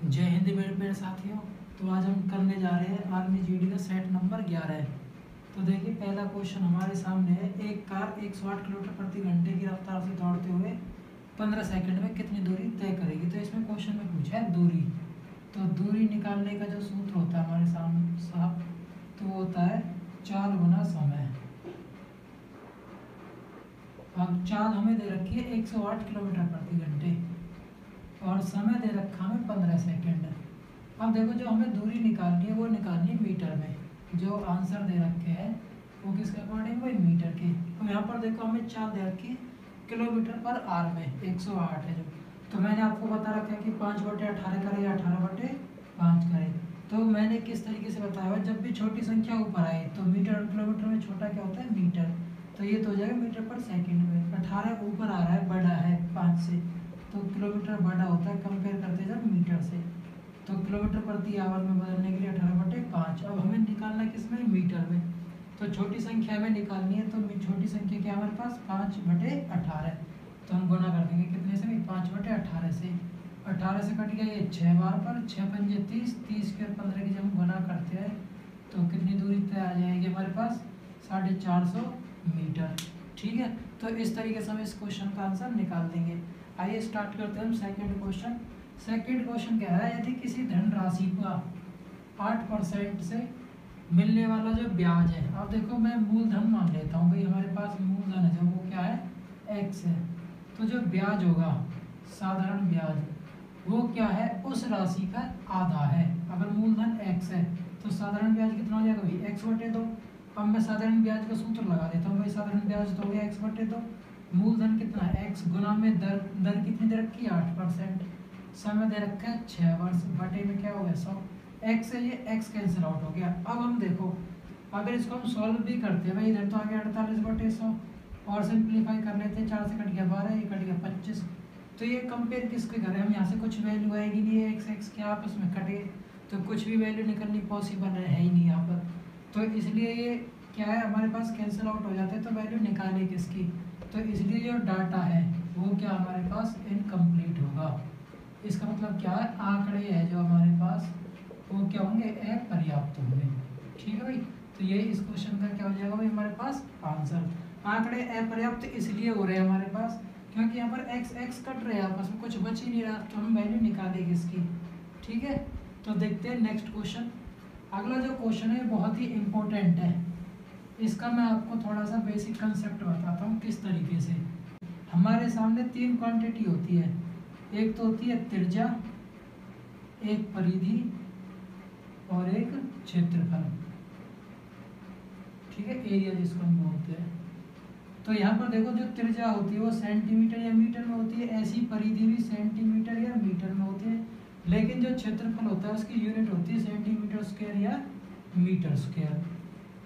जय हिंद मेरे साथियों। तो आज हम करने जा रहे हैं आर्मी जीडी का सेट नंबर 11। तो देखिए पहला क्वेश्चन हमारे सामने है। एक कार 108 किलोमीटर प्रति घंटे की रफ्तार से दौड़ते हुए 15 सेकंड में कितनी दूरी तय करेगी। तो इसमें क्वेश्चन में पूछा है दूरी। तो दूरी निकालने का जो सूत्र होता है हमारे सामने साहब, तो वो होता है चाल गुना समय। अब चाल हमें दे रखी है 108 किलोमीटर प्रति घंटे और समय दे रखा हमें 15 सेकंड। अब देखो जो हमें दूरी निकालनी है वो निकालनी है मीटर में। जो आंसर दे रखे हैं वो किसके अकॉर्डिंग, वही मीटर के। तो यहाँ पर देखो हमें चाल दे रखी है किलोमीटर पर आर में 108 है जो। तो मैंने आपको बता रखा है कि 5/18 करे या 18/5 करे। तो मैंने किस तरीके से बताया हुआ, जब भी छोटी संख्या ऊपर आए तो मीटर और किलोमीटर में छोटा क्या होता है, मीटर। तो ये तो हो जाएगा मीटर पर सेकंड में। 18 ऊपर आ रहा है, बड़ा है 5 से, तो किलोमीटर बड़ा होता है कंपेयर करते जब मीटर से। तो किलोमीटर प्रति आवर में बदलने के लिए 18/5। अब हमें निकालना किस में, मीटर में। तो छोटी संख्या में निकालनी है, तो छोटी संख्या क्या हमारे पास 5/18। तो हम गुना कर देंगे कितने से, 5/18 से। 18 से कट गया ये 6 बार पर, 6 पंजे 30, 30 के और 15 की जब हम गुना करते हैं तो कितनी दूरी तय आ जाएगी हमारे पास, 450 मीटर। ठीक है, तो इस तरीके से हम इस क्वेश्चन का आंसर निकाल देंगे। आइए स्टार्ट करते हैं हम सेकंड क्वेश्चन। सेकंड क्वेश्चन कह रहा है यदि किसी धनराशि का 8% से मिलने वाला जो ब्याज है। अब देखो मैं मूलधन मान लेता हूँ भाई, हमारे पास मूलधन है जो, वो क्या है, x है। तो जो ब्याज होगा साधारण ब्याज, वो क्या है, उस राशि का आधा है। अगर मूलधन x है तो साधारण ब्याज कितना हो जाएगा भाई, x/2। अब मैं साधारण ब्याज का सूत्र लगा देता हूँ भाई, साधारण ब्याज तो हो गया x/2। मूलधन कितना है, x गुना में दर कितनी दे रखी है, 8%। समय दे रखा है 6 वर्ष, बटे में क्या हो गया 100। x से ये x कैंसिल आउट हो गया। अब हम देखो अगर इसको हम सॉल्व भी करते हैं भाई, इधर तो आ गया 48/100 और सिंप्लीफाई कर लेते हैं, 4 से कट गया 12, ये कट गया 25। तो ये कंपेयर किसके करें हम, यहाँ से कुछ वैल्यू आएगी नहीं है, x के आपस में कटे तो कुछ भी वैल्यू निकलनी पॉसिबल है ही नहीं यहाँ पर। तो इसलिए ये क्या है, हमारे पास कैंसिल आउट हो जाते हैं, तो वैल्यू निकाले किसकी। तो इसलिए जो डाटा है वो क्या हमारे पास इनकम्प्लीट होगा। इसका मतलब क्या है, आंकड़े है जो हमारे पास वो क्या होंगे, अपर्याप्त होंगे। ठीक है भाई, तो ये इस क्वेश्चन का क्या हो जाएगा भाई हमारे पास आंसर। आंकड़े अपर्याप्त इसलिए हो रहे हैं हमारे पास क्योंकि यहाँ पर x कट रहे हैं आपस में, कुछ बच ही नहीं रहा, तो हम वैल्यू निकालेंगे इसकी। ठीक है, तो देखते हैं नेक्स्ट क्वेश्चन। अगला जो क्वेश्चन है बहुत ही इंपॉर्टेंट है। इसका मैं आपको थोड़ा सा बेसिक कंसेप्ट बताता हूँ किस तरीके से। हमारे सामने 3 क्वांटिटी होती है, एक तो होती है त्रिज्या, एक परिधि और एक क्षेत्रफल। ठीक है, एरिया जिसको हम बोलते हैं। तो यहाँ पर देखो जो त्रिज्या होती है वो सेंटीमीटर या मीटर में होती है, ऐसी परिधि भी सेंटीमीटर या मीटर में होती है। लेकिन जो क्षेत्रफल होता है उसकी यूनिट होती है सेंटीमीटर स्क्वायर या मीटर स्क्वायर।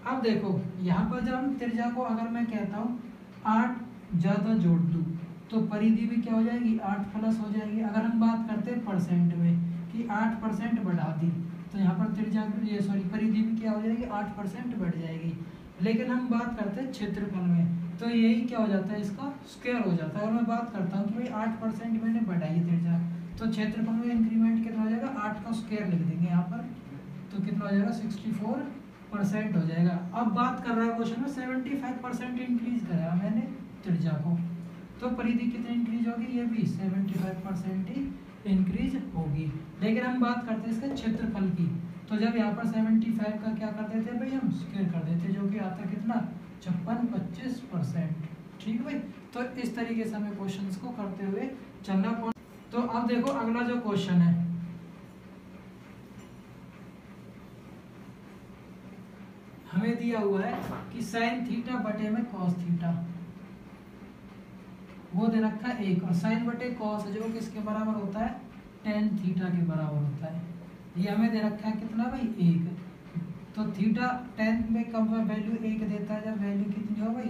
अब देखो यहाँ पर जब हम त्रिज्या को अगर मैं कहता हूँ 8 ज़्यादा जोड़ दूँ तो परिधि भी क्या हो जाएगी, 8 प्लस हो जाएगी। अगर हम बात करते हैं परसेंट में कि 8% बढ़ा दी तो यहाँ पर त्रिज्या ये परिधि भी क्या हो जाएगी, 8% बढ़ जाएगी। लेकिन हम बात करते हैं क्षेत्रफल में तो यही क्या हो जाता है, इसका स्क्वायर हो जाता है। और मैं बात करता हूँ कि भाई 8% मैंने बढ़ाई त्रिज्या, तो क्षेत्रफल में इंक्रीमेंट कितना हो जाएगा, 8 का स्क्वायर लिख देंगे यहाँ पर, तो कितना हो जाएगा 64% हो जाएगा। अब बात कर रहा है क्वेश्चन में 75% इंक्रीज कराया मैंने त्रिज्या को, तो परिधि कितनी इंक्रीज होगी, ये भी 75% ही इंक्रीज होगी। लेकिन हम बात करते हैं इसके क्षेत्रफल की, तो जब यहाँ पर 75 का क्या कर देते हैं भाई, हम स्क्वायर कर देते हैं, जो कि आता है कितना 56-25%। ठीक भाई, तो इस तरीके से हमें क्वेश्चंस को करते हुए चलना। तो अब देखो अगला जो क्वेश्चन है, हमें दिया हुआ है कि साइन थीटा बटे में कॉस थीटा, वो दे रखा है 1, और साइन बटे कॉस जो किसके बराबर होता है, टेन थीटा के बराबर होता है। ये हमें दे रखा है कितना भाई, 1। तो थीटा टेन में कब वैल्यू 1 देता है, जब वैल्यू कितनी हो भाई,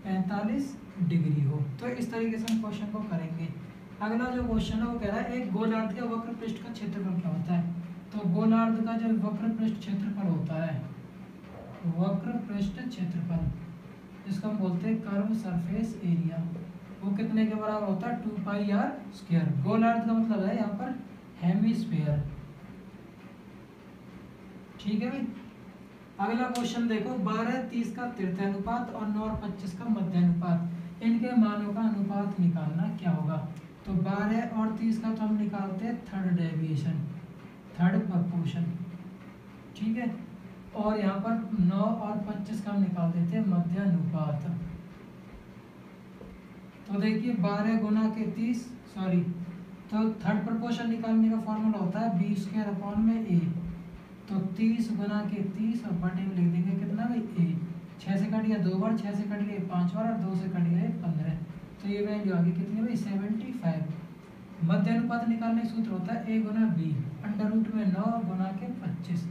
45 डिग्री हो। तो इस तरीके से हम क्वेश्चन को करेंगे। अगला जो क्वेश्चन है वो कह रहा है एक गोलार्ध के वक्र पृष्ठ का क्षेत्रफल क्या होता है। तो गोलार्ध का जो वक्र पृष्ठ क्षेत्रफल होता है, वक्र पृष्ठ क्षेत्रफल जिसको हम बोलते हैं कर्व सरफेस एरिया, वो कितने के बराबर होता है, 2πr²। गोलार्ध का मतलब है यहाँ पर हेमिस्फीयर। ठीक है भाई। अगला क्वेश्चन देखो, 12:30 का तृतीयानुपात और 9:25 का मध्यानुपात, इनके मानों का अनुपात निकालना क्या होगा। तो 12 और 30 का तो हम निकालते हैं थर्ड डेविएशन, थर्ड प्रपोर्शन। ठीक है। और यहाँ पर 9 और 25 का हम निकाल देते हैं मध्यानुपात। तो देखिए 12 गुना के 30, सॉरी, तो थर्ड प्रपोर्शन निकालने का फॉर्मूला होता है b² / a। तो 30 गुना के 30 और बटे में लिख देंगे कितना भाई a। 6 से कट गया 2 बार, 6 से कट गया 5 बार और 2 से कट गया 15। तो ये वैल्यू आ गई कितनी भाई 75। मध्यानुपात निकालने का सूत्र होता है a गुना b, अंडर रूट में 9 गुना के 25।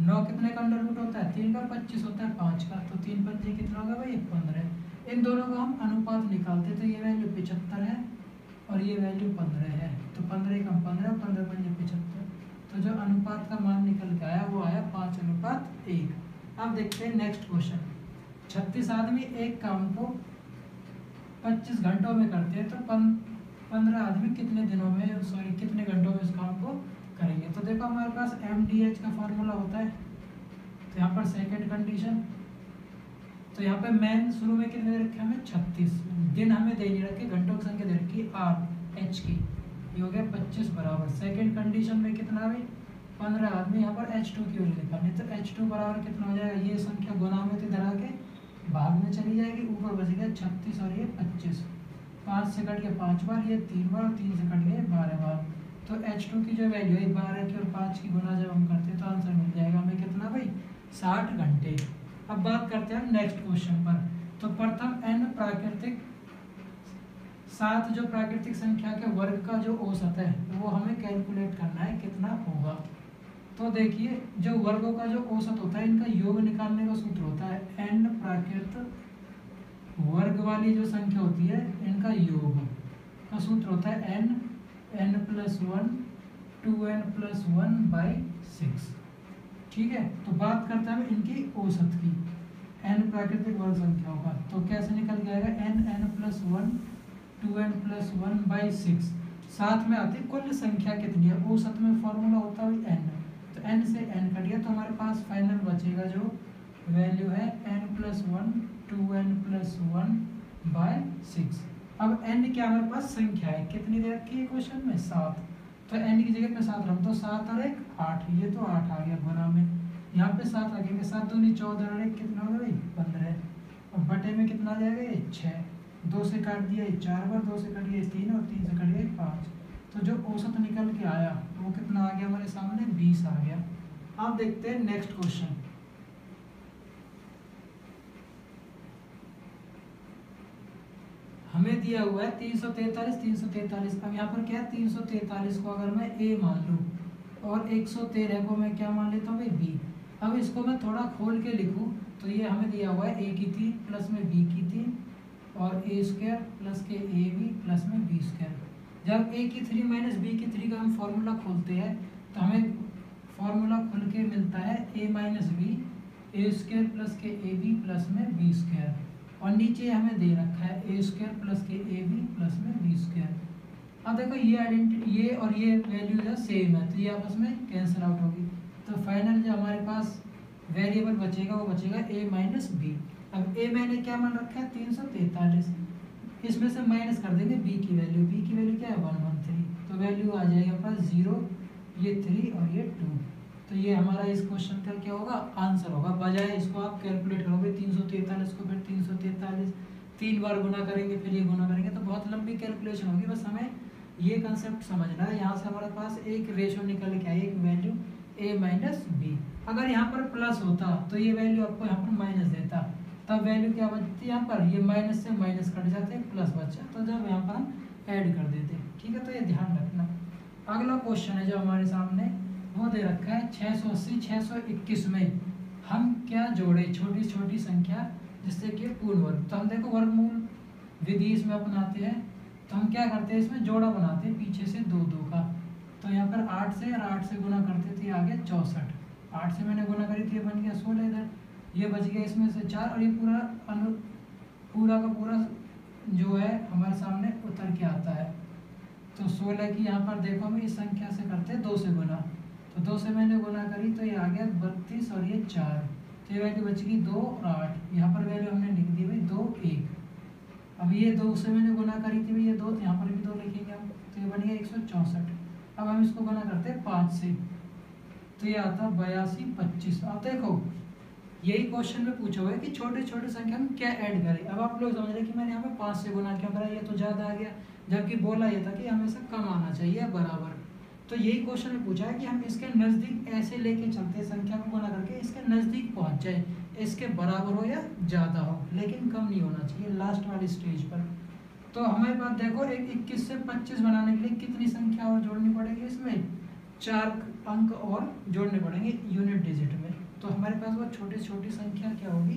9 कितने का अंडर रूट होता है 3 का, 25 होता है 5 का, तो 3 5 कितना होगा भाई 15। इन दोनों का हम अनुपात निकालते तो ये वैल्यू 75 है और ये वैल्यू 15 है। तो 15 कम 15, 15 5 75। तो जो अनुपात का मान निकल के आया वो आया 5:1। अब देखते हैं नेक्स्ट क्वेश्चन। 36 आदमी एक काम को 25 घंटों में करते हैं, तो 15 आदमी कितने दिनों में, सॉरी कितने घंटों में उस काम को करेंगे। तो देखो हमारे पास MDH का फॉर्मूला होता है। तो यहाँ पर सेकेंड कंडीशन, तो यहाँ पे मैन शुरू में कितने दे रखे हमें 36, दिन हमें दे नहीं रखे, घंटों की संख्या दे रखी RH की, ये हो गया 25 बराबर। सेकेंड कंडीशन में कितना भाई 15 आदमी, यहाँ पर H2 की वैल्यू निकालनी, तो H2 बराबर कितना हो जाएगा, ये संख्या गुना में इधर आके भाग में चली जाएगी, ऊपर बचेगा 36 और ये 25। 5 से कट गया 5 बार, ये 3 बार, और 3 से कट गए 12 बार। तो H2 की जो वैल्यू है 12 की और 5 की गुना जब हम करते हैं तो आंसर मिल जाएगा हमें कितना भाई 60 घंटे। अब बात करते हैं नेक्स्ट क्वेश्चन पर। तो प्रथम n प्राकृतिक 7 जो प्राकृतिक संख्या के वर्ग का जो औसत है वो हमें कैलकुलेट करना है कितना होगा। तो देखिए जो वर्गों का जो औसत होता है इनका योग निकालने का सूत्र होता है n प्राकृत वर्ग वाली जो संख्या होती है इनका योग का सूत्र होता है n+1 2n+1/6। ठीक है। तो बात करते हैं इनकी औसत की, n प्राकृतिक वर्ग संख्याओं का। तो कैसे निकल के आएगा n+1 2n+1/6। साथ में आती कुल संख्या कितनी है, औसत में फॉर्मूला होता है n। तो n से n कट गया तो हमारे पास फाइनल बचेगा जो वैल्यू है n+1 2n+1/6। अब n क्या हमारे पास संख्या है, कितनी दे रखी है क्वेश्चन में 7। तो n की जगह पे 7 रख दो, 7 और 1 8, ये तो 8 आ गया गुना में, यहाँ पे 7 रखेंगे, 7 दूनी 14 और 1 कितना होगा भाई 15, और बटे में कितना आ जाएगा ये 6। 2 से काट दिया 4 बार, 2 से कट गया 3 और 3 से कट गया 5। तो जो औसत निकल के आया वो कितना आ गया हमारे सामने 20 आ गया। अब देखते हैं नेक्स्ट क्वेश्चन। हमें दिया हुआ है 343 343। अब यहाँ पर क्या है 343 को अगर मैं a मान लूँ और 113 को मैं क्या मान लेता हूँ भाई b। अब इसको मैं थोड़ा खोल के लिखूँ तो ये हमें दिया हुआ है a की 3 प्लस में b की 3 और a² प्लस के ab प्लस में b²। जब a की 3 माइनस b की 3 का हम फॉर्मूला खोलते हैं तो हमें फॉर्मूला खुल के मिलता है a minus B a² plus के ab प्लस में b², और नीचे हमें दे रखा है a² प्लस के ab प्लस में b²। अब देखो ये आइडेंटिटी, ये और ये वैल्यू जो सेम है तो ये आपस में कैंसिल आउट होगी। तो फाइनल जो हमारे पास वेरिएबल बचेगा वो बचेगा a माइनस बी। अब a मैंने क्या मान रखा है 343, इसमें से माइनस कर देंगे b की वैल्यू। b की वैल्यू क्या है 113, तो वैल्यू आ जाएगी हमारे पास 0, ये 3 और ये 2। तो ये हमारा इस क्वेश्चन का क्या होगा आंसर होगा। बजाय इसको आप कैलकुलेट करोगे 343 को, फिर 343 3 बार गुना करेंगे, फिर ये गुना करेंगे तो बहुत लंबी कैलकुलेशन होगी। बस हमें ये कंसेप्ट समझना है। यहाँ से हमारे पास एक रेशो निकल के आई, एक वैल्यू a माइनस बी। अगर यहाँ पर प्लस होता तो ये वैल्यू आपको यहाँ पर माइनस देता, तब वैल्यू क्या बचती है यहाँ पर, ये माइनस से माइनस कट जाते हैं, प्लस बचा, तो जब यहाँ पर हम ऐड कर देते। ठीक है, तो ये ध्यान रखना। अगला क्वेश्चन है जो हमारे सामने वो दे रखा है 680 621 में हम क्या जोड़े छोटी छोटी संख्या जिससे कि पूर्ण वर्ग। तो हम देखो वर्गमूल विधि इसमें अपनाते हैं, तो हम क्या करते हैं इसमें जोड़ा बनाते हैं पीछे से 2 2 का। तो यहाँ पर 8 से और 8 से गुना करते थे, आगे 64, 8 से मैंने गुना करी थी, ये बन गया 16 इधर, ये बच गया इसमें से 4, और ये पूरा का पूरा जो है हमारे सामने उतर के आता है। तो 16 की यहाँ पर देखो हम इस संख्या से करते हैं 2 से गुना, तो 2 से मैंने गुना करी तो ये आ गया 32 और ये 4, तो ये वैल्यू बच गई 2 और 8। यहाँ पर वैल्यू हमने लिख दी भाई 2 1। अब ये 2 से मैंने गुना करी थी भाई ये 2, तो यहाँ पर भी 2 लिखेंगे हम, तो ये बन गया 164। अब हम इसको गुना करते हैं 5 से, तो ये आता 82 25। अब देखो यही क्वेश्चन में पूछा हुआ है कि छोटे छोटे संख्या में क्या ऐड करें। अब आप लोग समझ रहे हैं कि मैंने यहाँ पे 5 से गुना क्यों करा, ये तो ज़्यादा आ गया, जबकि बोला ये था कि हमेशा कम आना चाहिए बराबर। तो यही क्वेश्चन में पूछा है कि हम इसके नज़दीक ऐसे लेके चलते हैं, संख्या को गुना करके इसके नज़दीक पहुँच जाए, इसके बराबर हो या ज़्यादा हो, लेकिन कम नहीं होना चाहिए लास्ट वाली स्टेज पर। तो हमारे पास देखो एक 21 से 25 बनाने के लिए कितनी संख्या और जोड़नी पड़ेगी, इसमें 4 अंक और जोड़ने पड़ेंगे यूनिट डिजिट में। तो हमारे पास वो छोटी छोटी संख्या क्या होगी,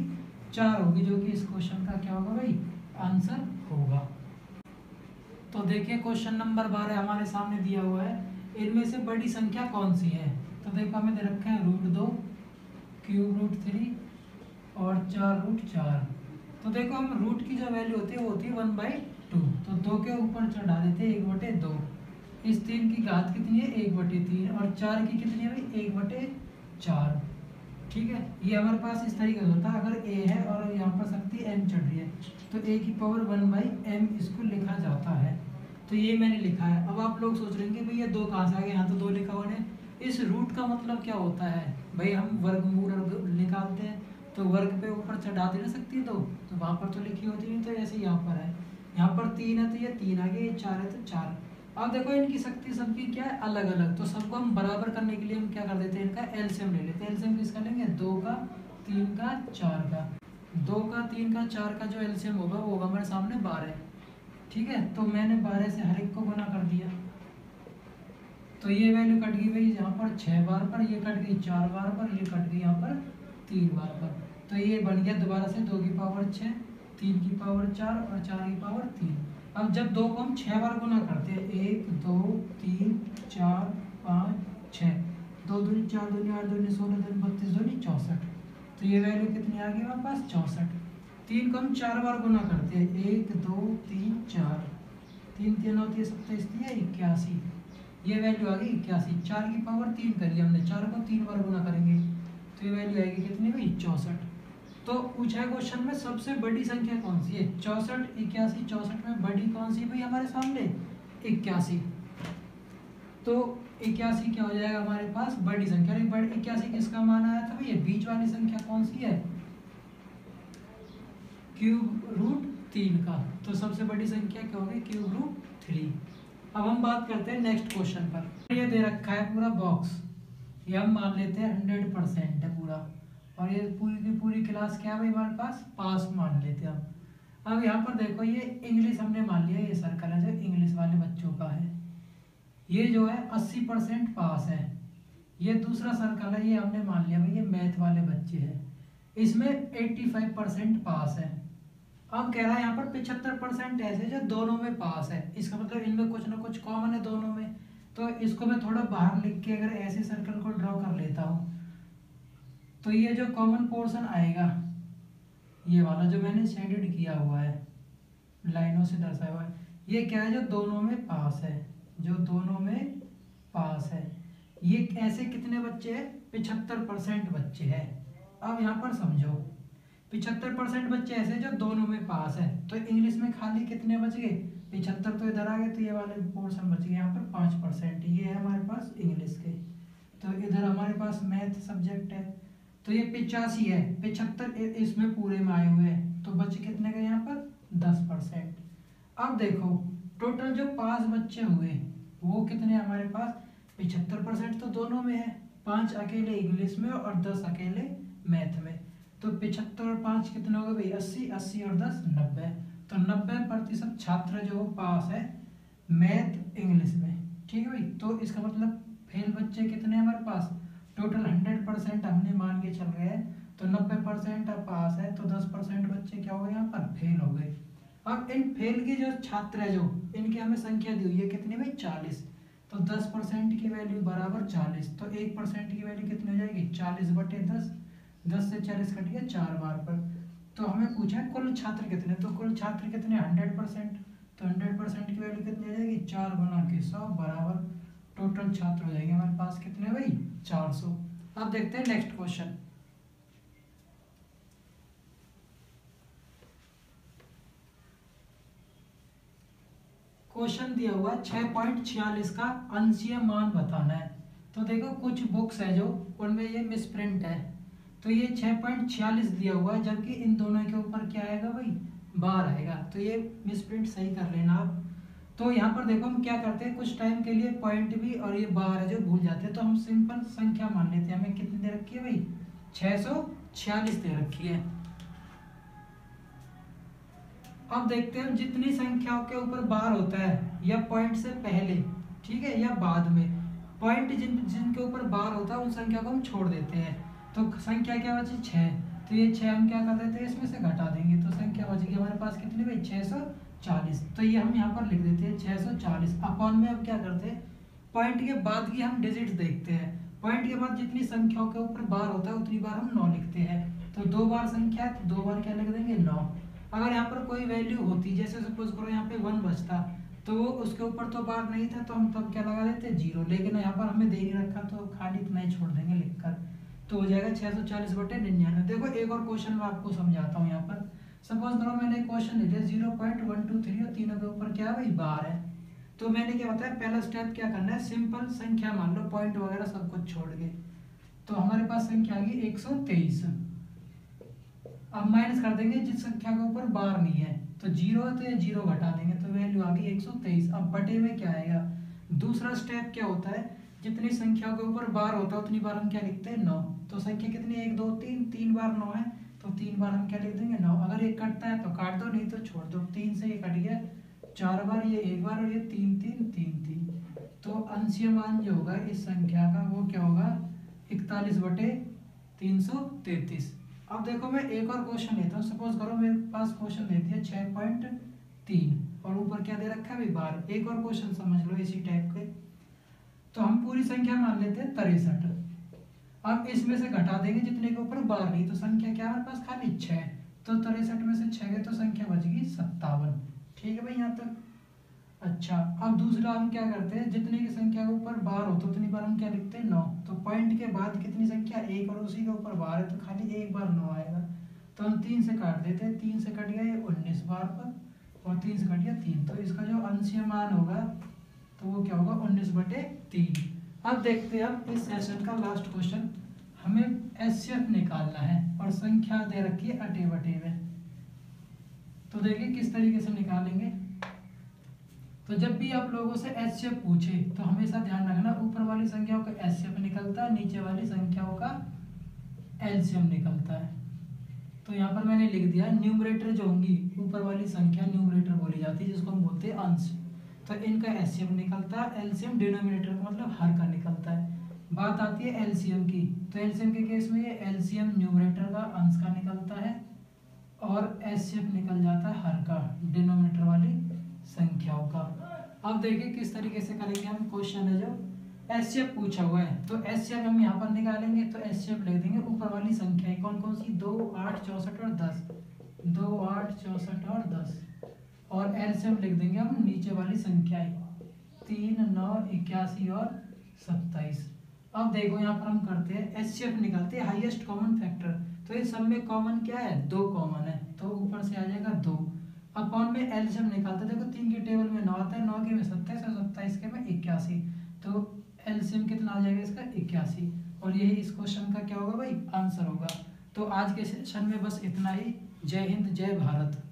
4 होगी, जो कि इस क्वेश्चन का क्या होगा भाई, आंसर होगा। तो देखिए क्वेश्चन नंबर 12 हमारे सामने दिया हुआ है, इनमें से बड़ी संख्या कौन सी है। तो देखो हमें दे रखा है √2, क्यूब √3 और 4 √4। तो देखो हम रूट की जो वैल्यू होती है वो होती है 1/2, तो 2 के ऊपर चढ़ा देते हैं 1/2। इस 3 की घात कितनी है 1/3, और 4 की कितनी है भाई 1/4। ठीक है, ये हमारे पास इस तरीके से होता है, अगर a है और यहाँ पर शक्ति m चढ़ रही है तो a की पावर 1/m इसको लिखा जाता है। तो ये मैंने लिखा है। अब आप लोग सोच रहे हैं भाई ये 2 कहाँ से आ गए, यहाँ तो 2 लिखा हुआ है। इस रूट का मतलब क्या होता है भाई, हम वर्गमूल निकालते हैं तो वर्ग पे ऊपर चढ़ा दे ना सकती है 2, तो वहाँ पर तो लिखी होती नहीं, तो ऐसे यहाँ पर है, यहाँ पर 3 है तो ये 3 आ गया, ये 4 है तो 4। अब देखो इनकी शक्ति सबकी क्या है अलग अलग, तो सबको हम बराबर करने के लिए हम क्या कर देते हैं, इनका एलसीएम ले लेते हैं। एलसीएम किसका लेंगे, 2 का 3 का 4 का। 2 का 3 का 4 का जो एलसीएम होगा वो होगा हमारे सामने 12। ठीक है, तो मैंने 12 से हर एक को गुना कर दिया, तो ये वैल्यू कट गई भाई यहाँ पर 6 बार पर, ये कट गई 4 बार पर, ये कट गई यहाँ पर 3 बार पर। तो ये बन गया दोबारा से 2 की पावर 6, 3 की पावर 4 और 4 की पावर 3। अब जब 2 को हम 6 बार गुना करते हैं, 1 2 3 4 5 6, 2 दूनी 4 दूनी 8 दूनी 16 दूनी 32 दूनी 64, तो ये वैल्यू कितनी आ गई हमारे पास 64। 3 को हम 4 बार गुना करते हैं, 1 2 3 4, 3 3 होती है 27 81, ये वैल्यू आ गई 81। 4 की पावर 3 करी हमने, 4 को 3 बार गुना करेंगे तो ये वैल्यू आएगी कितनी भाई 64। तो पूछा है क्वेश्चन में सबसे बड़ी संख्या कौन सी है, 64 81। 64 में बड़ी कौन सी भाई हमारे सामने 81, तो 81 क्या हो जाएगा हमारे पास बड़ी संख्या। बड़ी 81 किसका मान आया था भाई, ये बीच वाली संख्या कौन सी है, √3 का। तो सबसे बड़ी संख्या क्या होगी, √3। अब हम बात करते हैं नेक्स्ट क्वेश्चन पर। ये दे रखा है पूरा बॉक्स, ये हम मान लेते हैं 100% है पूरा, और ये पूरी की पूरी क्लास क्या है भाई हमारे पास पास मान लेते हैं हम। अब यहाँ पर देखो ये इंग्लिश हमने मान लिया, ये सर्कल है जो इंग्लिश वाले बच्चों का है, ये जो है 80% पास है। ये दूसरा सर्कल है, ये हमने मान लिया भाई ये मैथ वाले बच्चे हैं, इसमें 85% पास है। अब कह रहा है यहाँ पर 75% ऐसे जो दोनों में पास है, इसका मतलब इनमें कुछ ना कुछ कॉमन है दोनों में। तो इसको मैं थोड़ा बाहर लिख के अगर ऐसे सर्कल को ड्रॉ कर लेता हूँ, तो ये जो कॉमन पोर्शन आएगा ये वाला जो मैंने शेडेड किया हुआ है, लाइनों से दर्शाया हुआ है, ये क्या है जो दोनों में पास है, जो दोनों में पास है। ये ऐसे कितने बच्चे हैं, 75% बच्चे हैं। अब यहाँ पर समझो 75% बच्चे ऐसे जो दोनों में पास है, तो इंग्लिश में खाली कितने बच गए 75, तो इधर आ गए, तो ये वाले पोर्शन बच गए यहाँ पर 5%, ये है हमारे पास इंग्लिश के। तो इधर हमारे पास मैथ सब्जेक्ट है, तो ये 85 है, 75 इसमें पूरे में आए हुए हैं, तो बच्चे कितने गए यहाँ पर 10%। अब देखो टोटल जो 5 बच्चे हुए वो कितने हमारे पास 75% तो दोनों में है, 5 अकेले इंग्लिश में और 10 अकेले मैथ में। तो 75 और 5 कितने हो गए भाई 80, 80 और 10 90, तो 90% छात्र जो पास है मैथ इंग्लिश में। ठीक है भाई, तो इसका मतलब फेल बच्चे कितने हमारे पास, टोटल 100% हमने मान के चल रहे हैं, तो 90% अब पास है, तो 10% बच्चे क्या हो गए यहाँ पर फेल हो गए। अब इन फेल के जो छात्र है जो इनकी हमें संख्या दी हुई है कितनी भाई 40, तो 10% की वैल्यू बराबर 40, तो 1% की वैल्यू कितनी हो जाएगी 40/10, 10 से 40 कट गया 4 बार पर। तो हमें पूछा है कुल छात्र कितने, तो कुल छात्र कितने 100%, तो 100% की वैल्यू कितनी आ जाएगी, 4 गुना के 100 बराबर टोटल छात्र हो जाएंगे हमारे पास कितने भाई, 400। अब देखते हैं नेक्स्ट क्वेश्चन। क्वेश्चन दिया हुआ 6.46 का अंशीय मान बताना है। तो देखो कुछ बुक्स है जो उनमें ये मिसप्रिंट है, तो ये 6.46 दिया हुआ है, जबकि इन दोनों के ऊपर क्या आएगा भाई, बार आएगा। तो ये मिसप्रिंट सही कर लेना आप। तो यहाँ पर देखो हम क्या करते हैं, कुछ टाइम के लिए पॉइंट भी और ये बार है जो भूल जाते हैं, तो हम सिंपल संख्या मान लेते हैं। हमें कितनी दे रखी है भाई, 646 दे रखी है। अब देखते हैं जितनी संख्याओं के ऊपर बार होता है या पॉइंट से पहले, ठीक है, या बाद में, पॉइंट जिनके ऊपर बार होता है उन संख्या को हम छोड़ देते हैं। तो संख्या क्या बची, 6। तो ये 6 हम क्या कर देते हैं, इसमें से घटा देंगे, तो संख्या बच गई हमारे पास कितनी भाई, 640। तो ये हम यहाँ पर लिख देते हैं 640 अपॉन में। अब क्या करते हैं, पॉइंट के बाद की हम डिजिट्स देखते हैं। पॉइंट के बाद जितनी संख्याओं के ऊपर बार होता है उतनी बार हम 9 लिखते हैं। तो 2 बार संख्या है तो 2 बार क्या लिख देंगे, 9। अगर यहाँ पर कोई वैल्यू होती, जैसे सपोज करो यहाँ पे 1 बचता, तो उसके ऊपर तो बार नहीं था, तो हम तब क्या लगा देते, 0। लेकिन यहाँ पर हमें दे नहीं रखा, तो खाली इतना ही छोड़ देंगे लिखकर, तो हो जाएगा 640/99। देखो एक और क्वेश्चन मैं आपको समझाता हूँ। यहाँ पर सपोज करो मैंने क्वेश्चन ले लिया 0.123 और तीनों के ऊपर क्या है भाई, बार है। तो मैंने क्या बताया, पहला स्टेप क्या करना है, सिंपल संख्या मान लो, पॉइंट वगैरह सब कुछ छोड़ के। तो हमारे पास संख्या आ गई 123। अब माइनस कर देंगे जिस संख्या के ऊपर बार नहीं है, तो 0 है तो ये 0 घटा देंगे, तो वैल्यू आ गई 123। अब बटे में क्या आएगा, दूसरा स्टेप क्या होता है, जितनी संख्या के ऊपर बार होता है उतनी बार हम क्या लिखते हैं, 9। तो संख्या कितनी, 1 2 3, 3 बार 9 है, तो 3 बार हम क्या लिख देंगे, 9। अगर ये कटता है तो काट दो, नहीं तो छोड़ दो। 3 से ये कट गया, 4 बार, ये 1 बार, और ये 3 3 3 3। तो अंशीय मान जो होगा इस संख्या का वो क्या होगा, 41/333। अब देखो मैं एक और क्वेश्चन लेता हूँ। सपोज करो मेरे पास क्वेश्चन दे दिया 6.3 और ऊपर क्या दे रखा है भाई, बार। एक और क्वेश्चन समझ लो इसी टाइप के। तो हम पूरी संख्या मान लेते हैं 63। अब इसमें से घटा देंगे जितने के ऊपर बार नहीं, तो संख्या क्या है हमारे पास, खाली 6। तो 63 में से 6 गए तो संख्या बच गई 57। ठीक है भाई यहाँ तक। अच्छा, अब दूसरा हम क्या करते हैं, जितने की संख्या के ऊपर बार हो तो उतनी बार हम क्या लिखते हैं, 9। तो पॉइंट के बाद कितनी संख्या, 1, और उसी के ऊपर बार है तो खाली 1 बार 9 आएगा। तो हम 3 से काट देते हैं, 3 से कट गया ये 19 बार पर, और 3 से कट गया 3। तो इसका जो अंशीय मान होगा तो वो क्या होगा, 19/3। अब देखते हैं अब इस सेशन का लास्ट क्वेश्चन। हमें एचसीएफ निकालना है और संख्या दे रखी है अटे बटे में। तो देखिए किस तरीके से निकालेंगे। तो जब भी आप लोगों से एचसीएफ पूछे तो हमेशा ध्यान रखना, ऊपर वाली संख्याओं का एचसीएफ निकलता है, नीचे वाली संख्याओं का एलसीएम निकलता है। तो यहाँ पर मैंने लिख दिया, न्यूमरेटर जो होंगी, ऊपर वाली संख्या न्यूमरेटर बोली जाती है, जिसको हम बोलते हैं अंश। तो इनका एचसीएफ निकलता है, एलसीएम डिनोमिनेटर का मतलब हर का निकलता है। बात आती है एलसीएम की, तो एलसीएम के केस में ये एलसीएम न्यूमरेटर का अंश का निकलता है और एचसीएफ निकल जाता है हर का, डिनोमिनेटर वाली संख्याओं का। अब देखिए किस तरीके से करेंगे हम। क्वेश्चन है जो एचसीएफ पूछा हुआ है, तो एचसीएफ हम यहाँ पर निकालेंगे। तो एचसीएफ लिख देंगे ऊपर वाली संख्याएं कौन कौन सी, 2 8 64 और 10, 2 8 64 और 10। और एलसीएम लिख देंगे हम नीचे वाली संख्याएं, 3 9 81 और 27। अब देखो यहाँ पर हम करते हैं एचसीएफ निकालते हैं, हाईएस्ट कॉमन फैक्टर। तो इस सब में कॉमन क्या है, 2 कॉमन है, तो ऊपर से आ जाएगा 2। अपॉन में एलसीएम निकालते हैं। देखो 3 की टेबल में 9 आता है, 9 के में 27 और 27 के में 81। तो एलसीएम कितना आ जाएगा इसका, 81। और यही इस क्वेश्चन का क्या होगा भाई, आंसर होगा। तो आज के सेशन में बस इतना ही। जय हिंद, जय भारत।